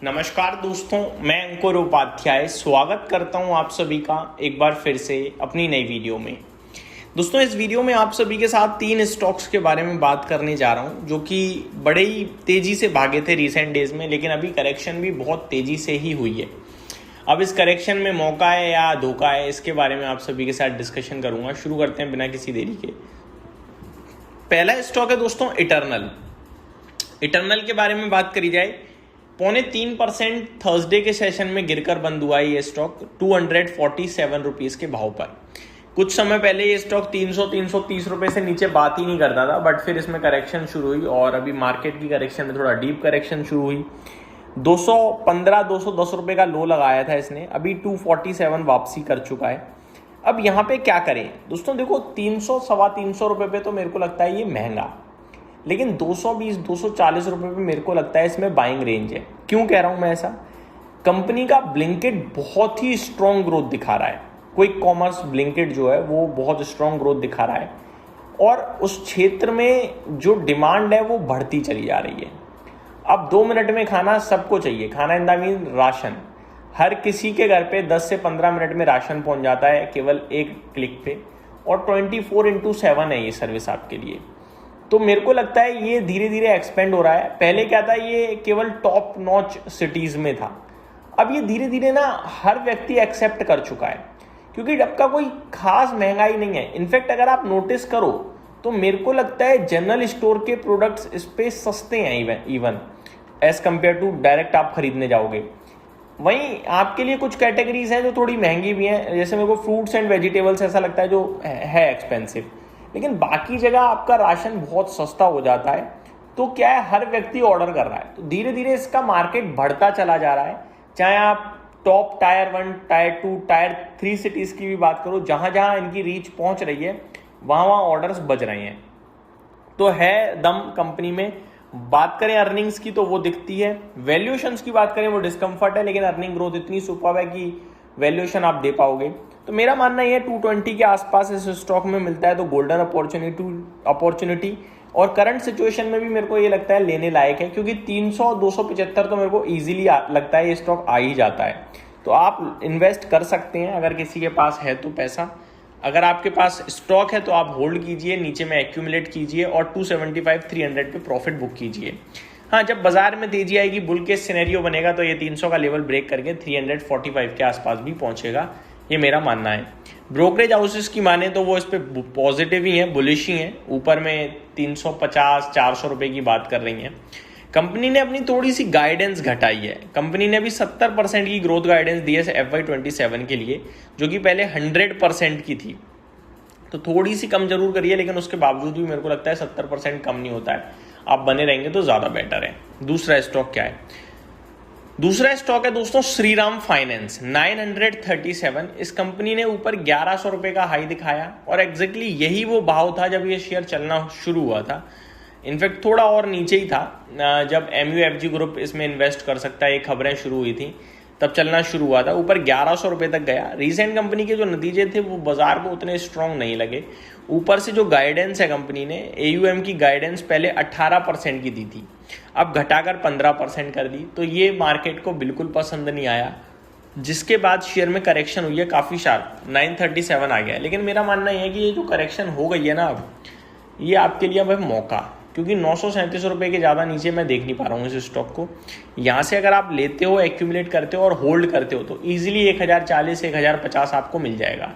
नमस्कार दोस्तों, मैं अंकुर उपाध्याय स्वागत करता हूं आप सभी का एक बार फिर से अपनी नई वीडियो में। दोस्तों, इस वीडियो में आप सभी के साथ 3 स्टॉक्स के बारे में बात करने जा रहा हूं जो कि बड़े ही तेज़ी से भागे थे रिसेंट डेज में, लेकिन अभी करेक्शन भी बहुत तेज़ी से ही हुई है। अब इस करेक्शन में मौका है या धोखा है, इसके बारे में आप सभी के साथ डिस्कशन करूँगा। शुरू करते हैं बिना किसी देरी के। पहला स्टॉक है दोस्तों इटर्नल के बारे में बात करी जाए, 2.25% थर्सडे के सेशन में गिरकर बंद हुआ है ये स्टॉक 247 रुपीज़ के भाव पर। कुछ समय पहले ये स्टॉक 330 रुपये से नीचे बात ही नहीं करता था, बट फिर इसमें करेक्शन शुरू हुई और अभी मार्केट की करेक्शन में थोड़ा डीप करेक्शन शुरू हुई। 210 रुपये का लो लगाया था इसने, अभी 247 वापसी कर चुका है। अब यहाँ पे क्या करें दोस्तों, देखो 300-325 रुपये पे तो मेरे को लगता है ये महंगा, लेकिन 220-240 रुपये पे मेरे को लगता है इसमें बाइंग रेंज है। क्यों कह रहा हूँ मैं ऐसा? कंपनी का ब्लिंकिट बहुत ही स्ट्रॉन्ग ग्रोथ दिखा रहा है। क्विक कॉमर्स ब्लिंकिट जो है वो बहुत स्ट्रॉन्ग ग्रोथ दिखा रहा है और उस क्षेत्र में जो डिमांड है वो बढ़ती चली जा रही है। अब 2 मिनट में खाना सबको चाहिए, खाना इन द मीन राशन। हर किसी के घर पे 10 से 15 मिनट में राशन पहुंच जाता है केवल एक क्लिक पे, और 24/7 है ये सर्विस आपके लिए। तो मेरे को लगता है ये धीरे धीरे एक्सपेंड हो रहा है। पहले क्या था, ये केवल टॉप नॉच सिटीज़ में था, अब ये धीरे धीरे ना हर व्यक्ति एक्सेप्ट कर चुका है, क्योंकि अब का कोई खास महंगाई नहीं है। इनफैक्ट अगर आप नोटिस करो तो मेरे को लगता है जनरल स्टोर के प्रोडक्ट्स इस पे सस्ते हैं even as compare to direct आप खरीदने जाओगे। वहीं आपके लिए कुछ कैटेगरीज हैं जो थोड़ी महंगी भी हैं, जैसे मेरे को फ्रूट्स एंड वेजिटेबल्स ऐसा लगता है जो है एक्सपेंसिव, लेकिन बाकी जगह आपका राशन बहुत सस्ता हो जाता है। तो क्या है, हर व्यक्ति ऑर्डर कर रहा है, तो धीरे धीरे इसका मार्केट बढ़ता चला जा रहा है। चाहे आप top tier 1, tyre 2, tyre 3 cities की भी बात करो, जहाँ जहाँ इनकी रीच पहुँच रही है वहाँ वहाँ ऑर्डर्स बज रहे हैं। तो है दम कंपनी में। बात करें अर्निंग्स की तो वो दिखती है, वैल्यूएशंस की बात करें वो डिस्कम्फर्ट है, लेकिन अर्निंग ग्रोथ इतनी सुपर्ब है कि वैल्यूएशन आप दे पाओगे। तो मेरा मानना ये 220 के आसपास इस स्टॉक में मिलता है तो गोल्डन अपॉर्चुनिटी और करंट सिचुएशन में भी मेरे को ये लगता है लेने लायक है, क्योंकि 300-275 तो मेरे को इजीली लगता है ये स्टॉक आ ही जाता है। तो आप इन्वेस्ट कर सकते हैं अगर किसी के पास है तो पैसा। अगर आपके पास स्टॉक है तो आप होल्ड कीजिए, नीचे में एक्यूमुलेट कीजिए और 275-300 पे प्रॉफिट बुक कीजिए। हाँ, जब बाजार में तेजी आएगी, बुल केस सिनेरियो बनेगा, तो ये 300 का लेवल ब्रेक करके 345 के आसपास भी पहुंचेगा, ये मेरा मानना है। ब्रोकरेज हाउसेस की माने तो वो इस पर पॉजिटिव ही हैं, बुलिश ही हैं, ऊपर में 350-400 रुपये की बात कर रही हैं। कंपनी ने अपनी थोड़ी सी गाइडेंस घटाई है। कंपनी ने अभी 70% की ग्रोथ गाइडेंस दी है FY27 के लिए, जो कि पहले 100% की थी। तो थोड़ी सी कम जरूर करिए, लेकिन उसके बावजूद भी मेरे को लगता है 70% कम नहीं होता है। आप बने रहेंगे तो ज़्यादा बेटर है। दूसरा स्टॉक क्या है? दूसरा स्टॉक है दोस्तों श्रीराम फाइनेंस 937। इस कंपनी ने ऊपर 1100 रुपये का हाई दिखाया और एग्जैक्टली यही वो भाव था जब ये शेयर चलना शुरू हुआ था। इनफैक्ट थोड़ा और नीचे ही था जब MUFG ग्रुप इसमें इन्वेस्ट कर सकता है, ये खबरें शुरू हुई थी, तब चलना शुरू हुआ था। ऊपर 1100 रुपये तक गया। रिसेंट कंपनी के जो नतीजे थे वो बाजार को उतने स्ट्रॉन्ग नहीं लगे। ऊपर से जो गाइडेंस है, कंपनी ने AUM की गाइडेंस पहले 18% की दी थी, अब घटाकर 15% कर दी। तो ये मार्केट को बिल्कुल पसंद नहीं आया, जिसके बाद शेयर में करेक्शन हुई है काफ़ी शार्प, 937 आ गया है। लेकिन मेरा मानना यह है कि ये जो करेक्शन हो गई है ना, अब ये आपके लिए अब है मौका, क्योंकि 937 रुपये के ज़्यादा नीचे मैं देख नहीं पा रहा हूँ इस स्टॉक को। यहाँ से अगर आप लेते हो, एक्यूमुलेट करते हो और होल्ड करते हो तो ईजिली 1040-1050 आपको मिल जाएगा,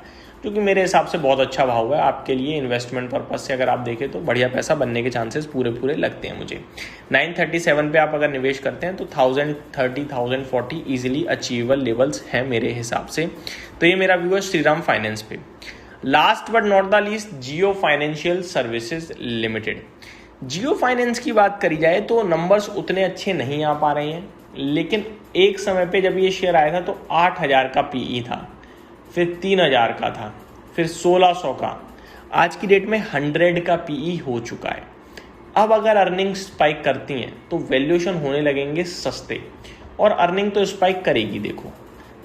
जो कि मेरे हिसाब से बहुत अच्छा भाव है आपके लिए। इन्वेस्टमेंट पर्पज से अगर आप देखें तो बढ़िया पैसा बनने के चांसेस पूरे लगते हैं मुझे। 937 पे आप अगर निवेश करते हैं तो 1030-1040 ईजिली अचीवेबल लेवल्स हैं मेरे हिसाब से। तो ये मेरा व्यू है श्रीराम फाइनेंस पे। Last but not the least, Jio financial services limited. Jio finance की बात करी जाए तो नंबर्स उतने अच्छे नहीं आ पा रहे हैं, लेकिन एक समय पे जब ये शेयर आया था तो 8000 का PE था, फिर 3000 का था, फिर 1600 का, आज की डेट में 100 का PE हो चुका है। अब अगर अर्निंग स्पाइक करती हैं तो वैल्यूएशन होने लगेंगे सस्ते, और अर्निंग तो स्पाइक करेगी। देखो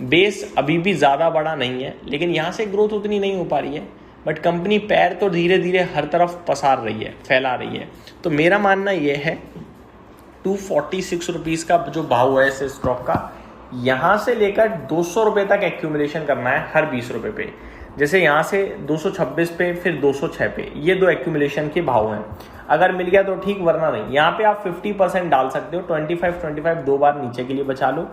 बेस अभी भी ज़्यादा बड़ा नहीं है, लेकिन यहाँ से ग्रोथ उतनी नहीं हो पा रही है, बट कंपनी पैर तो धीरे धीरे हर तरफ पसार रही है, फैला रही है। तो मेरा मानना यह है 246 रुपीज़ का जो भाव है इस स्टॉक का, यहाँ से लेकर 200 रुपये तक एक्यूमुलेशन करना है हर 20 रुपये पे। जैसे यहाँ से 226 पे, फिर 206 पे, ये 2 एक्यूमुलेशन के भाव हैं। अगर मिल गया तो ठीक, वरना नहीं। यहाँ पे आप 50% डाल सकते हो, 25 2 बार नीचे के लिए बचा लो।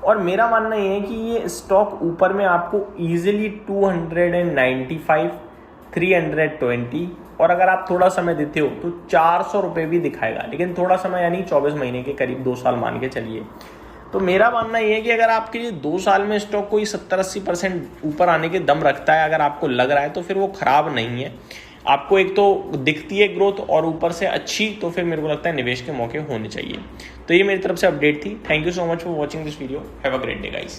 और मेरा मानना ये है कि ये स्टॉक ऊपर में आपको ईजिली 295, 320, और अगर आप थोड़ा समय देते हो तो 400 रुपये भी दिखाएगा। लेकिन थोड़ा समय यानी 24 महीने के करीब, 2 साल मान के चलिए। तो मेरा मानना ये है कि अगर आपके लिए 2 साल में स्टॉक कोई 70-80% ऊपर आने के दम रखता है, अगर आपको लग रहा है, तो फिर वो खराब नहीं है। आपको एक तो दिखती है ग्रोथ और ऊपर से अच्छी, तो फिर मेरे को लगता है निवेश के मौके होने चाहिए। तो ये मेरी तरफ से अपडेट थी। Thank you so much for watching this video. Have a great day guys.